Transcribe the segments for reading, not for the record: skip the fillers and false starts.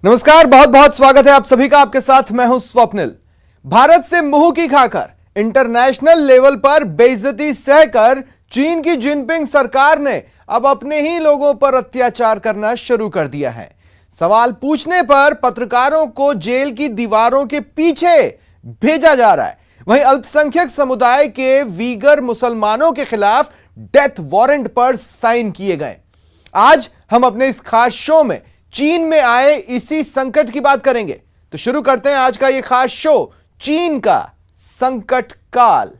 नमस्कार, बहुत बहुत स्वागत है आप सभी का। आपके साथ मैं हूं स्वप्निल। भारत से मुंह की खाकर इंटरनेशनल लेवल पर बेइज्जती सहकर चीन की जिनपिंग सरकार ने अब अपने ही लोगों पर अत्याचार करना शुरू कर दिया है। सवाल पूछने पर पत्रकारों को जेल की दीवारों के पीछे भेजा जा रहा है। वहीं अल्पसंख्यक समुदाय के वीगर मुसलमानों के खिलाफ डेथ वारंट पर साइन किए गए। आज हम अपने इस खास शो में चीन में आए इसी संकट की बात करेंगे। तो शुरू करते हैं आज का यह खास शो, चीन का संकट काल।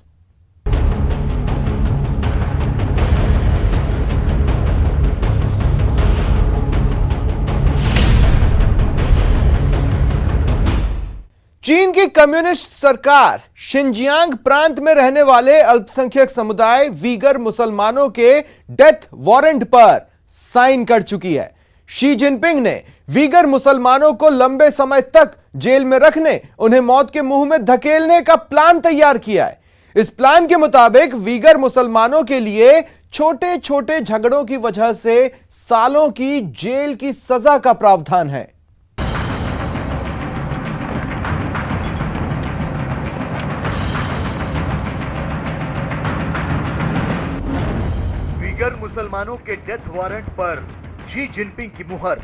चीन की कम्युनिस्ट सरकार शिनजियांग प्रांत में रहने वाले अल्पसंख्यक समुदाय वीगर मुसलमानों के डेथ वारंट पर साइन कर चुकी है। शी जिनपिंग ने वीगर मुसलमानों को लंबे समय तक जेल में रखने, उन्हें मौत के मुंह में धकेलने का प्लान तैयार किया है। इस प्लान के मुताबिक वीगर मुसलमानों के लिए छोटे छोटे झगड़ों की वजह से सालों की जेल की सजा का प्रावधान है। वीगर मुसलमानों के डेथ वारंट पर शी जिनपिंग की मुहर।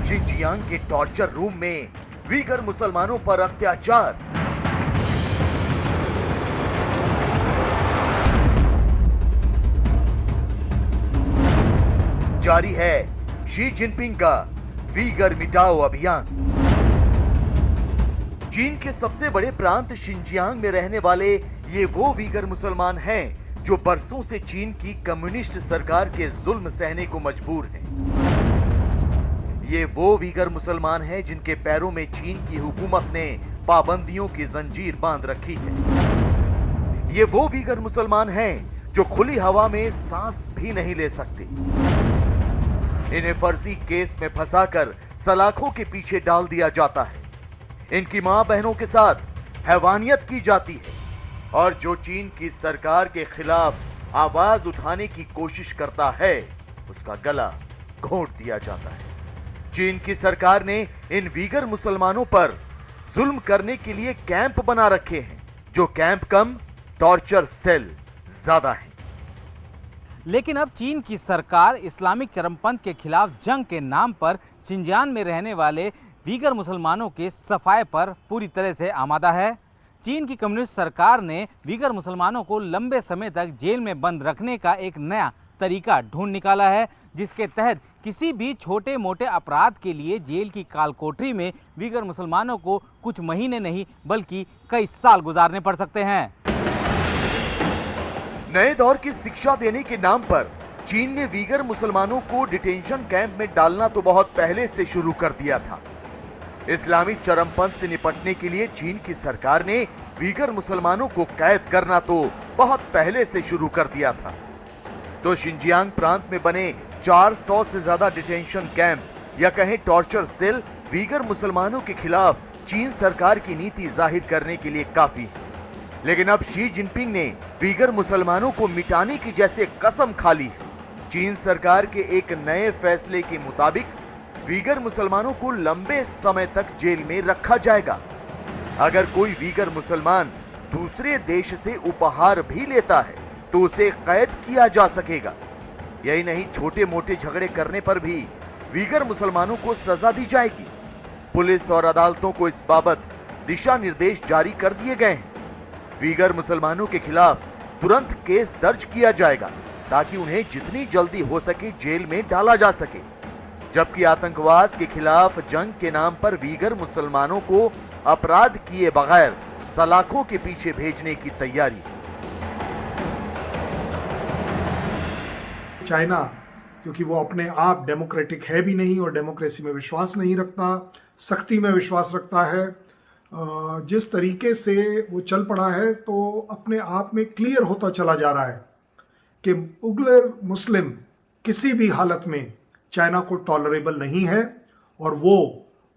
शिनजियांग के टॉर्चर रूम में वीगर मुसलमानों पर अत्याचार। जारी है शी जिनपिंग का वीगर मिटाओ अभियान। चीन के सबसे बड़े प्रांत शिनजियांग में रहने वाले ये वो वीगर मुसलमान हैं जो बरसों से चीन की कम्युनिस्ट सरकार के जुल्म सहने को मजबूर हैं। ये वो वीगर मुसलमान हैं जिनके पैरों में चीन की हुकूमत ने पाबंदियों की जंजीर बांध रखी है। ये वो वीगर मुसलमान हैं जो खुली हवा में सांस भी नहीं ले सकते। इन्हें फर्जी केस में फंसाकर सलाखों के पीछे डाल दिया जाता है। इनकी मां बहनों के साथ हैवानियत की जाती है और जो चीन की सरकार के खिलाफ आवाज उठाने की कोशिश करता है उसका गला घोंट दिया जाता है। चीन की सरकार ने इन वीगर मुसलमानों पर जुल्म करने के लिए कैंप बना रखे हैं, जो कैंप कम टॉर्चर सेल ज्यादा हैं। लेकिन अब चीन की सरकार इस्लामिक चरमपंथ के खिलाफ जंग के नाम पर शिनजियांग में रहने वाले वीगर मुसलमानों के सफाए पर पूरी तरह से आमादा है। चीन की कम्युनिस्ट सरकार ने वीगर मुसलमानों को लंबे समय तक जेल में बंद रखने का एक नया तरीका ढूंढ निकाला है, जिसके तहत किसी भी छोटे मोटे अपराध के लिए जेल की कालकोठरी में वीगर मुसलमानों को कुछ महीने नहीं बल्कि कई साल गुजारने पड़ सकते हैं। नए दौर की शिक्षा देने के नाम पर चीन ने वीगर मुसलमानों को डिटेंशन कैंप में डालना तो बहुत पहले से शुरू कर दिया था। इस्लामिक चरमपंथ से निपटने के लिए चीन की सरकार ने वीगर मुसलमानों को कैद करना तो बहुत पहले से शुरू कर दिया था। तो शिनजियांग प्रांत में बने 400 से ज्यादा डिटेंशन कैंप या कहें टॉर्चर सेल वीगर मुसलमानों के खिलाफ चीन सरकार की नीति जाहिर करने के लिए काफी है। लेकिन अब शी जिनपिंग ने वीगर मुसलमानों को मिटाने की जैसे कसम खा ली है। चीन सरकार के एक नए फैसले के मुताबिक वीगर मुसलमानों को लंबे समय तक जेल में रखा जाएगा। अगर कोई वीगर मुसलमान दूसरे देश से उपहार भी लेता है तो उसे कैद किया जा सकेगा। यही नहीं, छोटे मोटे झगड़े करने पर भी वीगर मुसलमानों को सजा दी जाएगी। पुलिस और अदालतों को इस बाबत दिशा निर्देश जारी कर दिए गए हैं। वीगर मुसलमानों के खिलाफ तुरंत केस दर्ज किया जाएगा ताकि उन्हें जितनी जल्दी हो सके जेल में डाला जा सके। जबकि आतंकवाद के खिलाफ जंग के नाम पर वीगर मुसलमानों को अपराध किए बगैर सलाखों के पीछे भेजने की तैयारी। चाइना, क्योंकि वो अपने आप डेमोक्रेटिक है भी नहीं और डेमोक्रेसी में विश्वास नहीं रखता, सख्ती में विश्वास रखता है, जिस तरीके से वो चल पड़ा है तो अपने आप में क्लियर होता चला जा रहा है कि उग्र मुस्लिम किसी भी हालत में चाइना को टॉलरेबल नहीं है और वो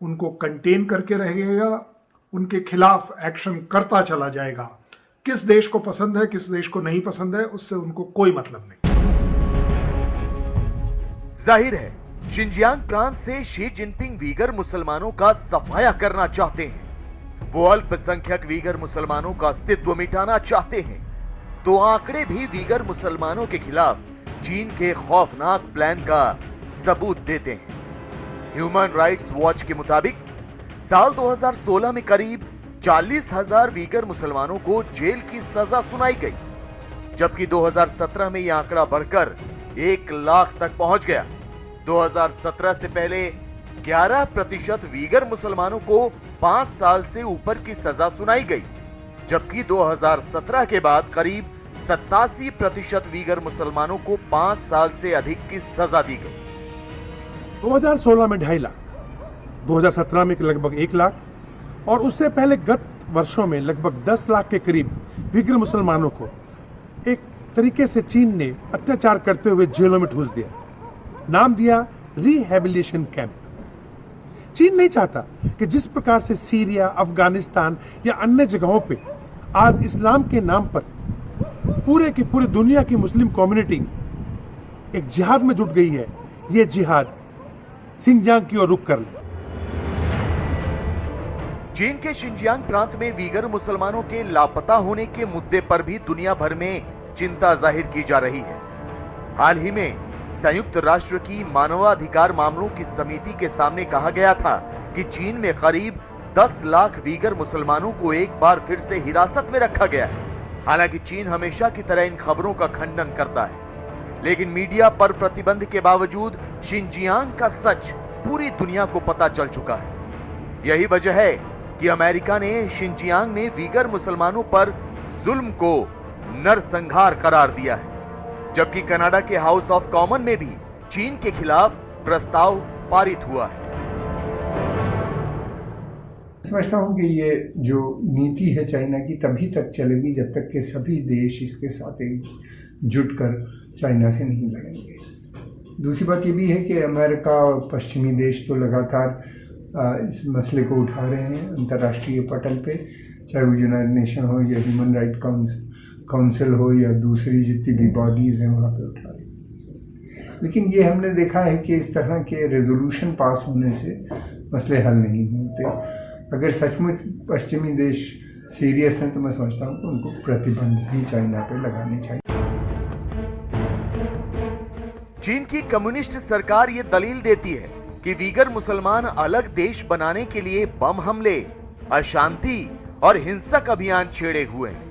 उनको कंटेन करके रहेगा, उनके खिलाफ एक्शन करता चला जाएगा। किस देश को पसंद है किस देश को नहीं पसंद है उससे उनको कोई मतलब नहीं। जाहिर है शिनजियांग प्रांत से शी जिनपिंग वीगर मुसलमानों का सफाया करना चाहते हैं। वो अल्पसंख्यक वीगर मुसलमानों का अस्तित्व मिटाना चाहते हैं। तो आंकड़े भी वीगर मुसलमानों के खिलाफ चीन के खौफनाक प्लान का सबूत देते हैं। ह्यूमन राइट्स वॉच के मुताबिक साल 2016 में करीब 40,000 वीगर मुसलमानों को जेल की सजा सुनाई गई, जबकि 2017 में यह आंकड़ा बढ़कर 1 लाख तक पहुंच गया। 2017 से पहले 11% वीगर मुसलमानों को 5 साल से ऊपर की सजा सुनाई गई, जबकि 2017 के बाद करीब 87% वीगर मुसलमानों को 5 साल से अधिक की सजा दी गई। 2016 में 2.5 लाख, 2017 में लगभग 1 लाख और उससे पहले गत वर्षों में लगभग 10 लाख के करीब वीगर मुसलमानों को एक तरीके से चीन ने अत्याचार करते हुए जेलों में ठूस दिया। नाम दिया रिहेबिलिटेशन कैंप। चीन नहीं चाहता कि जिस प्रकार से सीरिया, अफगानिस्तान या अन्य जगहों पे आज इस्लाम के नाम पर पूरे की पूरी दुनिया की मुस्लिम कम्युनिटी एक जिहाद में जुट गई है, ये जिहाद शिनजियांग की ओर रुख कर ले। चीन के शिनजियांग प्रांत में वीगर मुसलमानों के लापता होने के मुद्दे पर भी दुनिया भर में चिंता जाहिर की जा रही है। हाल ही में संयुक्त राष्ट्र की मानवाधिकार मामलों की समिति के सामने कहा गया था कि चीन में करीब 10 लाख वीगर मुसलमानों को एक बार फिर से हिरासत में रखा गया है। हालांकि चीन हमेशा की तरह इन खबरों का खंडन करता है, लेकिन मीडिया पर प्रतिबंध के बावजूद शिनजियांग का सच पूरी दुनिया को पता चल चुका है। यही वजह है कि अमेरिका ने शिनजियांग में वीगर मुसलमानों पर जुल्म को नरसंहार करार दिया है, जबकि कनाडा के हाउस ऑफ कॉमन में भी चीन के खिलाफ प्रस्ताव पारित हुआ है। समझता हूँ कि ये जो नीति है चाइना की तभी तक चलेगी जब तक कि सभी देश इसके साथ जुटकर चाइना से नहीं लड़ेंगे। दूसरी बात ये भी है कि अमेरिका और पश्चिमी देश तो लगातार इस मसले को उठा रहे हैं अंतर्राष्ट्रीय पटल पे, चाहे वो यूनाइटेड नेशन हो या ह्यूमन राइट काउंसिल हो या दूसरी जितनी भी बॉडीज़ हैं वहाँ पे उठा रहे हैं। लेकिन ये हमने देखा है कि इस तरह के रेजोल्यूशन पास होने से मसले हल नहीं होते। अगर सचमुच पश्चिमी देश सीरियस हैं तो मैं समझता हूँ कि उनको प्रतिबंध भी चाइना पे लगाने चाहिए। चीन की कम्युनिस्ट सरकार ये दलील देती है कि वीगर मुसलमान अलग देश बनाने के लिए बम हमले, अशांति और हिंसक अभियान छेड़े हुए हैं।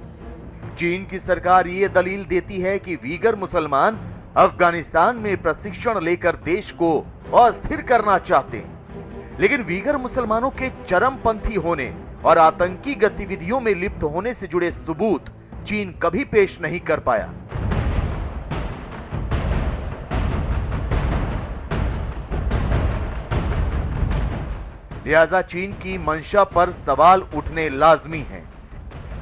चीन की सरकार ये दलील देती है कि वीगर मुसलमान अफगानिस्तान में प्रशिक्षण लेकर देश को अस्थिर करना चाहते हैं, लेकिन वीगर मुसलमानों के चरमपंथी होने और आतंकी गतिविधियों में लिप्त होने से जुड़े सबूत चीन कभी पेश नहीं कर पाया। लिहाजा चीन की मंशा पर सवाल उठने लाजमी है।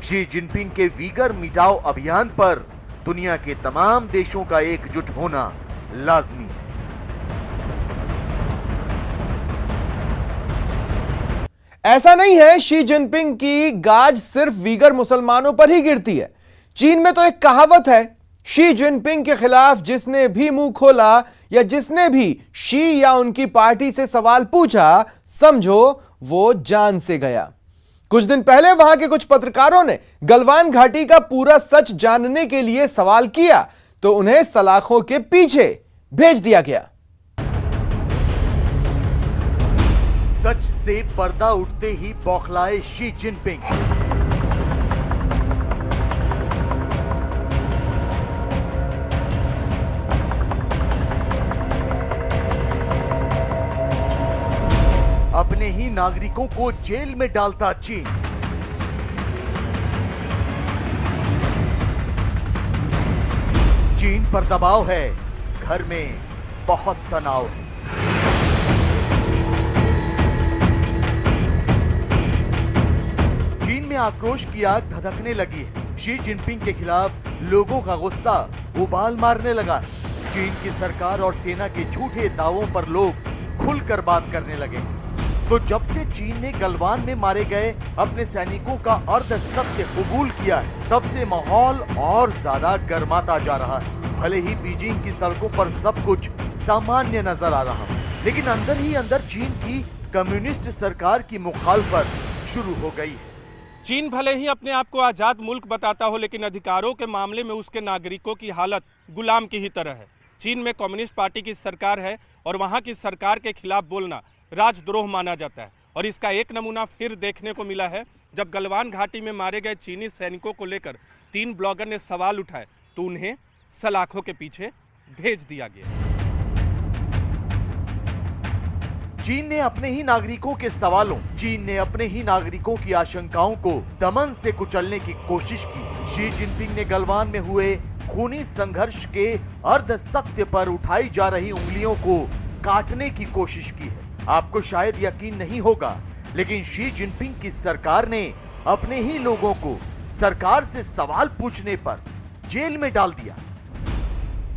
शी जिनपिंग के वीगर मिटाओ अभियान पर दुनिया के तमाम देशों का एकजुट होना लाजमी है। ऐसा नहीं है शी जिनपिंग की गाज सिर्फ वीगर मुसलमानों पर ही गिरती है। चीन में तो एक कहावत है, शी जिनपिंग के खिलाफ जिसने भी मुंह खोला या जिसने भी शी या उनकी पार्टी से सवाल पूछा, समझो वो जान से गया। कुछ दिन पहले वहां के कुछ पत्रकारों ने गलवान घाटी का पूरा सच जानने के लिए सवाल किया तो उन्हें सलाखों के पीछे भेज दिया गया। सच से पर्दा उठते ही बौखलाए शी जिनपिंग। अपने ही नागरिकों को जेल में डालता चीन। चीन पर दबाव है, घर में बहुत तनाव है। चीन में आक्रोश की आग धधकने लगी है। शी जिनपिंग के खिलाफ लोगों का गुस्सा उबाल मारने लगा है। चीन की सरकार और सेना के झूठे दावों पर लोग खुलकर बात करने लगे। तो जब से चीन ने गलवान में मारे गए अपने सैनिकों का अर्ध सत्य कबूल किया है, तब से माहौल और ज्यादा गर्माता जा रहा है। भले ही बीजिंग की सड़कों पर सब कुछ सामान्य नजर आ रहा हो, लेकिन अंदर ही अंदर चीन की कम्युनिस्ट सरकार की मुखालफत शुरू हो गई है। चीन भले ही अपने आप को आज़ाद मुल्क बताता हो, लेकिन अधिकारों के मामले में उसके नागरिकों की हालत गुलाम की ही तरह है। चीन में कम्युनिस्ट पार्टी की सरकार है और वहाँ की सरकार के खिलाफ बोलना राजद्रोह माना जाता है। और इसका एक नमूना फिर देखने को मिला है जब गलवान घाटी में मारे गए चीनी सैनिकों को लेकर 3 ब्लॉगर ने सवाल उठाए तो उन्हें सलाखों के पीछे भेज दिया गया। चीन ने अपने ही नागरिकों के सवालों, चीन ने अपने ही नागरिकों की आशंकाओं को दमन से कुचलने की कोशिश की। शी जिनपिंग ने गलवान में हुए खूनी संघर्ष के अर्ध सत्य पर उठाई जा रही उंगलियों को काटने की कोशिश की है। आपको शायद यकीन नहीं होगा, लेकिन शी जिनपिंग की सरकार ने अपने ही लोगों को सरकार से सवाल पूछने पर जेल में डाल दिया।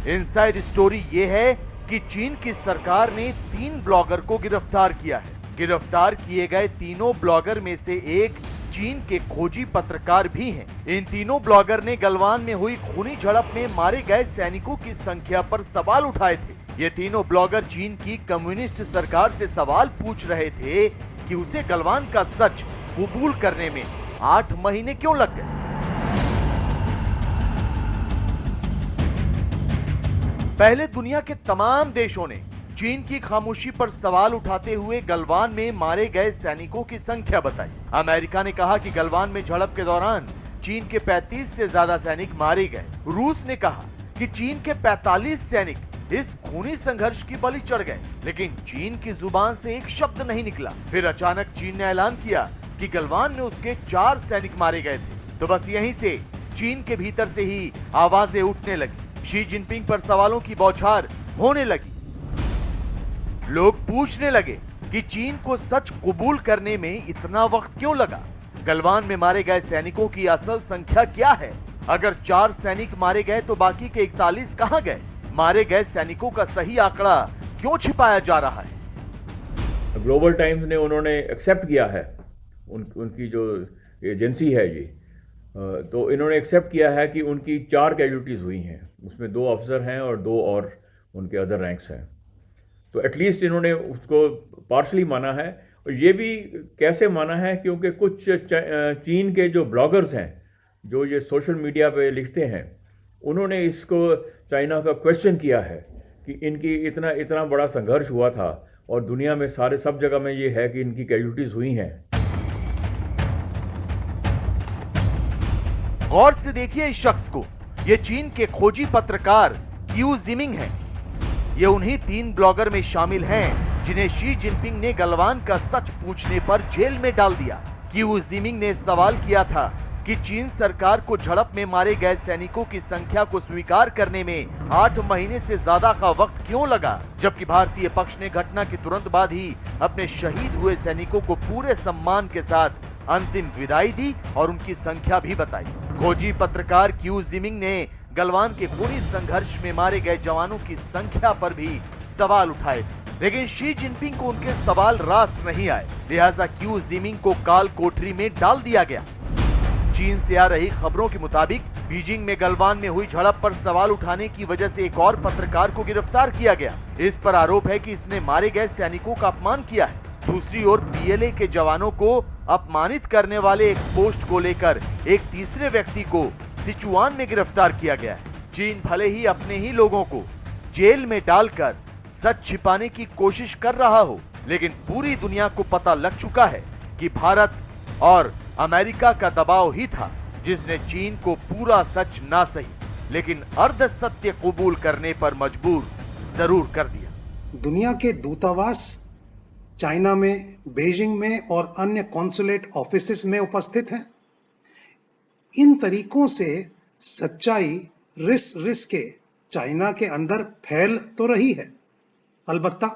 इनसाइड स्टोरी ये है कि चीन की सरकार ने 3 ब्लॉगर को गिरफ्तार किया है। गिरफ्तार किए गए तीनों ब्लॉगर में से एक चीन के खोजी पत्रकार भी हैं। इन तीनों ब्लॉगर ने गलवान में हुई खूनी झड़प में मारे गए सैनिकों की संख्या पर सवाल उठाए थे। ये तीनों ब्लॉगर चीन की कम्युनिस्ट सरकार से सवाल पूछ रहे थे कि उसे गलवान का सच कबूल करने में 8 महीने क्यों लग गए। पहले दुनिया के तमाम देशों ने चीन की खामोशी पर सवाल उठाते हुए गलवान में मारे गए सैनिकों की संख्या बताई। अमेरिका ने कहा कि गलवान में झड़प के दौरान चीन के 35 से ज्यादा सैनिक मारे गए। रूस ने कहा कि चीन के 45 सैनिक इस खूनी संघर्ष की बलि चढ़ गए, लेकिन चीन की जुबान से एक शब्द नहीं निकला। फिर अचानक चीन ने ऐलान किया कि गलवान में उसके 4 सैनिक मारे गए थे। तो बस यहीं से चीन के भीतर से ही आवाजें उठने लगी। शी जिनपिंग पर सवालों की बौछार होने लगी। लोग पूछने लगे कि चीन को सच कबूल करने में इतना वक्त क्यों लगा। गलवान में मारे गए सैनिकों की असल संख्या क्या है? अगर 4 सैनिक मारे गए तो बाकी के 41 कहां गए? मारे गए सैनिकों का सही आंकड़ा क्यों छिपाया जा रहा है? ग्लोबल टाइम्स ने उन्होंने एक्सेप्ट किया है, उनकी जो एजेंसी है ये, तो इन्होंने एक्सेप्ट किया है कि उनकी 4 कैजुअल्टीज हुई हैं। उसमें 2 अफसर हैं और 2 और उनके अदर रैंक्स हैं। तो एटलीस्ट इन्होंने उसको पार्शली माना है। और ये भी कैसे माना है, क्योंकि कुछ चीन के जो ब्लॉगर्स हैं, जो ये सोशल मीडिया पे लिखते हैं, उन्होंने इसको चाइना का क्वेश्चन किया है कि इनकी इतना बड़ा संघर्ष हुआ था और दुनिया में सब जगह में ये है कि इनकी कैजुअल्टीज हुई हैं। गौर से देखिए इस शख्स को। ये चीन के खोजी पत्रकार क्यू जिमिंग हैं। ये उन्हीं 3 ब्लॉगर में शामिल हैं जिन्हें शी जिनपिंग ने गलवान का सच पूछने पर जेल में डाल दिया। क्यू जिमिंग ने सवाल किया था कि चीन सरकार को झड़प में मारे गए सैनिकों की संख्या को स्वीकार करने में 8 महीने से ज्यादा का वक्त क्यों लगा, जबकि भारतीय पक्ष ने घटना के तुरंत बाद ही अपने शहीद हुए सैनिकों को पूरे सम्मान के साथ अंतिम विदाई दी और उनकी संख्या भी बताई। खोजी पत्रकार क्यू जिमिंग ने गलवान के खूनी संघर्ष में मारे गए जवानों की संख्या पर भी सवाल उठाए, लेकिन शी जिनपिंग को उनके सवाल रास नहीं आए। लिहाजा क्यू जिमिंग को काल कोठरी में डाल दिया गया। चीन से आ रही खबरों के मुताबिक बीजिंग में गलवान में हुई झड़प पर सवाल उठाने की वजह से एक और पत्रकार को गिरफ्तार किया गया। इस पर आरोप है कि इसने मारे गए सैनिकों का अपमान किया है। दूसरी ओर पीएलए के जवानों को अपमानित करने वाले एक पोस्ट को लेकर एक तीसरे व्यक्ति को सिचुआन में गिरफ्तार किया गया है। चीन भले ही अपने ही लोगों को जेल में डालकर सच छिपाने की कोशिश कर रहा हो, लेकिन पूरी दुनिया को पता लग चुका है कि भारत और अमेरिका का दबाव ही था जिसने चीन को पूरा सच ना सही लेकिन अर्ध सत्य कबूल करने पर मजबूर जरूर कर दिया। दुनिया के दूतावास चाइना में, बीजिंग में और अन्य कॉन्सुलेट ऑफिसेस में उपस्थित हैं। इन तरीकों से सच्चाई रिस के चाइना के अंदर फैल तो रही है, अलबत्ता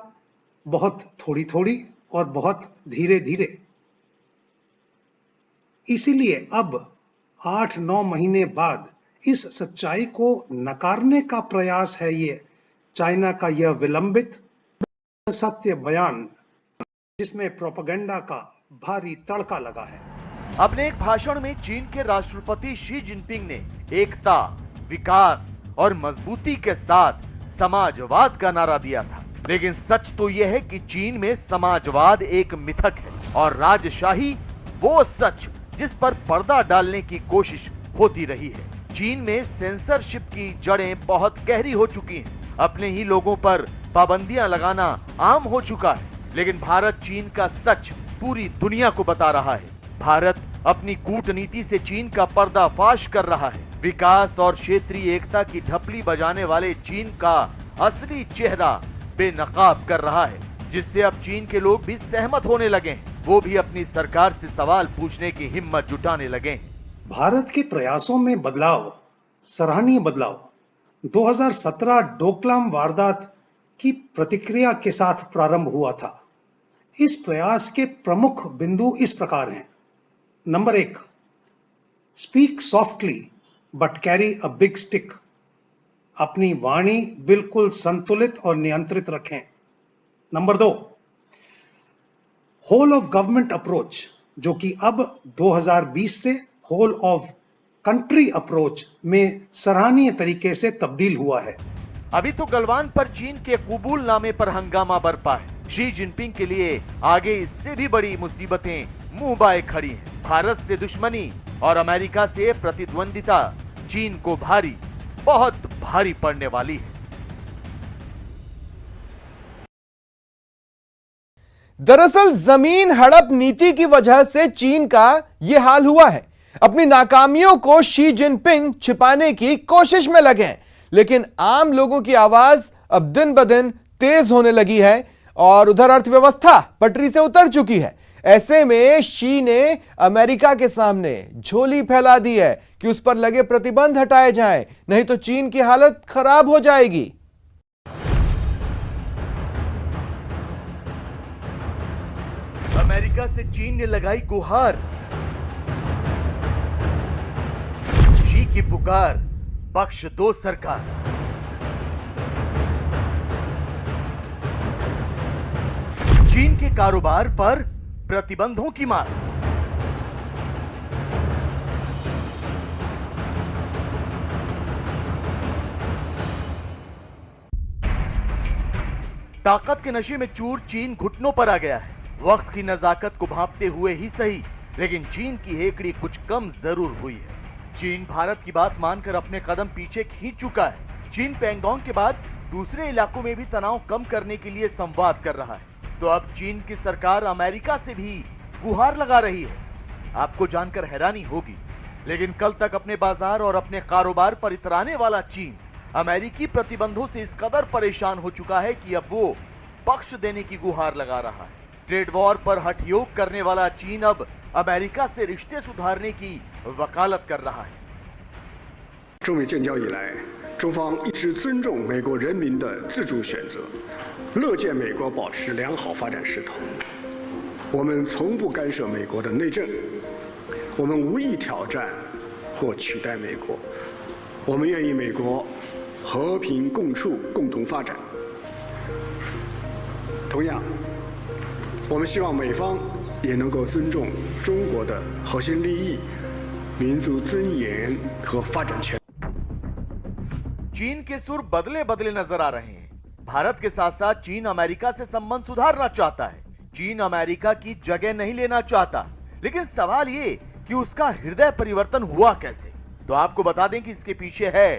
बहुत थोड़ी थोड़ी और बहुत धीरे धीरे। इसीलिए अब 8-9 महीने बाद इस सच्चाई को नकारने का प्रयास है ये चाइना का यह विलंबित सत्य बयान, जिसमें प्रोपेगेंडा का भारी तड़का लगा है। अपने एक भाषण में चीन के राष्ट्रपति शी जिनपिंग ने एकता, विकास और मजबूती के साथ समाजवाद का नारा दिया था। लेकिन सच तो यह है कि चीन में समाजवाद एक मिथक है और राजशाही वो सच जिस पर पर्दा डालने की कोशिश होती रही है। चीन में सेंसरशिप की जड़ें बहुत गहरी हो चुकी हैं। अपने ही लोगों पर पाबंदियां लगाना आम हो चुका है। लेकिन भारत चीन का सच पूरी दुनिया को बता रहा है। भारत अपनी कूटनीति से चीन का पर्दाफाश कर रहा है। विकास और क्षेत्रीय एकता की ढपली बजाने वाले चीन का असली चेहरा बेनकाब कर रहा है, जिससे अब चीन के लोग भी सहमत होने लगे हैं। वो भी अपनी सरकार से सवाल पूछने की हिम्मत जुटाने लगे हैं। भारत के प्रयासों में बदलाव, सराहनीय बदलाव 2017 डोकलाम वारदात की प्रतिक्रिया के साथ प्रारंभ हुआ था। इस प्रयास के प्रमुख बिंदु इस प्रकार हैं। Number 1, speak softly but carry a big stick. अपनी वाणी बिल्कुल संतुलित और नियंत्रित रखें। Number 2, whole of government approach, जो कि अब 2020 से होल ऑफ कंट्री अप्रोच में सराहनीय तरीके से तब्दील हुआ है। अभी तो गलवान पर चीन के कबूलनामे पर हंगामा बरपा है। शी जिनपिंग के लिए आगे इससे भी बड़ी मुसीबतें मुंह बाए खड़ी हैं। भारत से दुश्मनी और अमेरिका से प्रतिद्वंदिता चीन को भारी, बहुत भारी पड़ने वाली है। दरअसल जमीन हड़प नीति की वजह से चीन का यह हाल हुआ है। अपनी नाकामियों को शी जिनपिंग छिपाने की कोशिश में लगे हैं, लेकिन आम लोगों की आवाज अब दिन ब दिन तेज होने लगी है और उधर अर्थव्यवस्था पटरी से उतर चुकी है। ऐसे में शी ने अमेरिका के सामने झोली फैला दी है कि उस पर लगे प्रतिबंध हटाए जाएं, नहीं तो चीन की हालत खराब हो जाएगी। अमेरिका से चीन ने लगाई गुहार। शी की पुकार, बख्श दो सरकार। चीन के कारोबार पर प्रतिबंधों की मार। ताकत के नशे में चूर चीन घुटनों पर आ गया है। वक्त की नजाकत को भांपते हुए ही सही, लेकिन चीन की हेकड़ी कुछ कम जरूर हुई है। चीन भारत की बात मानकर अपने कदम पीछे खींच चुका है। चीन पैंगोंग के बाद दूसरे इलाकों में भी तनाव कम करने के लिए संवाद कर रहा है। तो अब चीन की सरकार अमेरिका से भी गुहार लगा रही है। आपको जानकर हैरानी होगी, लेकिन कल तक अपने बाजार और अपने कारोबार पर इतराने वाला चीन अमेरिकी प्रतिबंधों से इस कदर परेशान हो चुका है कि अब वो बख्श देने की गुहार लगा रहा है। ट्रेड वॉर पर हठयोग करने वाला चीन अब अमेरिका से रिश्ते सुधारने की वकालत कर रहा है। 中美建交以来，中方一直尊重美国人民的自主选择，乐见美国保持良好发展势头。我们从不干涉美国的内政，我们无意挑战或取代美国。我们愿意美国和平共处、共同发展。同样，我们希望美方也能够尊重中国的核心利益、民族尊严和发展权。 चीन के सुर बदले बदले नजर आ रहे हैं। भारत के साथ साथ चीन अमेरिका से संबंध सुधारना चाहता है। चीन अमेरिका की जगह नहीं लेना चाहता, लेकिन सवाल ये कि उसका हृदय परिवर्तन हुआ कैसे। तो आपको बता दें कि इसके पीछे है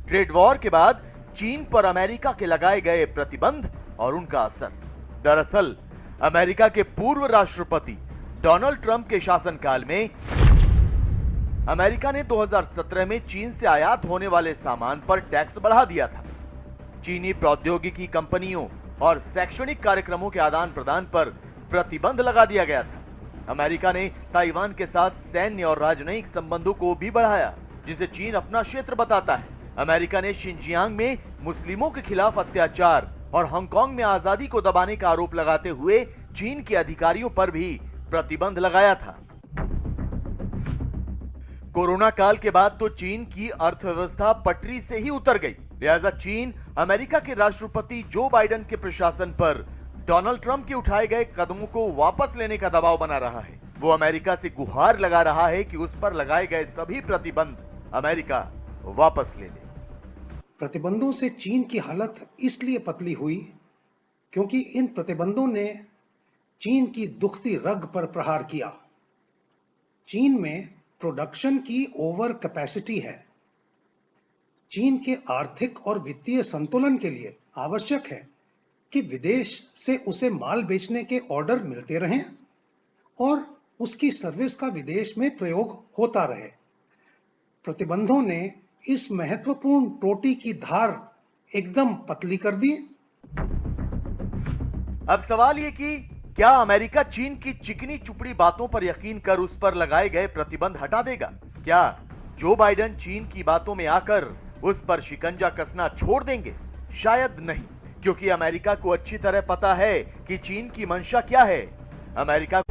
ट्रेड वॉर के बाद चीन पर अमेरिका के लगाए गए प्रतिबंध और उनका असर। दरअसल अमेरिका के पूर्व राष्ट्रपति डोनाल्ड ट्रंप के शासनकाल में अमेरिका ने 2017 में चीन से आयात होने वाले सामान पर टैक्स बढ़ा दिया था। चीनी प्रौद्योगिकी कंपनियों और शैक्षणिक कार्यक्रमों के आदान प्रदान पर प्रतिबंध लगा दिया गया था। अमेरिका ने ताइवान के साथ सैन्य और राजनयिक संबंधों को भी बढ़ाया, जिसे चीन अपना क्षेत्र बताता है। अमेरिका ने शिनजियांग में मुस्लिमों के खिलाफ अत्याचार और हांगकांग में आजादी को दबाने का आरोप लगाते हुए चीन के अधिकारियों पर भी प्रतिबंध लगाया था। कोरोना काल के बाद तो चीन की अर्थव्यवस्था पटरी से ही उतर गई। लिहाजा चीन अमेरिका के राष्ट्रपति जो बाइडेन के प्रशासन पर डोनाल्ड ट्रंप के उठाए गए कदमों को वापस लेने का दबाव बना रहा है। वो अमेरिका से गुहार लगा रहा है कि उस पर लगाए गए सभी प्रतिबंध अमेरिका वापस ले ले। प्रतिबंधों से चीन की हालत इसलिए पतली हुई क्योंकि इन प्रतिबंधों ने चीन की दुखती रग पर प्रहार किया। चीन में प्रोडक्शन की ओवर कैपेसिटी है। चीन के आर्थिक और वित्तीय संतुलन के लिए आवश्यक है कि विदेश से उसे माल बेचने के ऑर्डर मिलते रहें और उसकी सर्विस का विदेश में प्रयोग होता रहे। प्रतिबंधों ने इस महत्वपूर्ण टोटी की धार एकदम पतली कर दी। अब सवाल ये कि क्या अमेरिका चीन की चिकनी चुपड़ी बातों पर यकीन कर उस पर लगाए गए प्रतिबंध हटा देगा? क्या जो बाइडेन चीन की बातों में आकर उस पर शिकंजा कसना छोड़ देंगे? शायद नहीं, क्योंकि अमेरिका को अच्छी तरह पता है कि चीन की मंशा क्या है। अमेरिका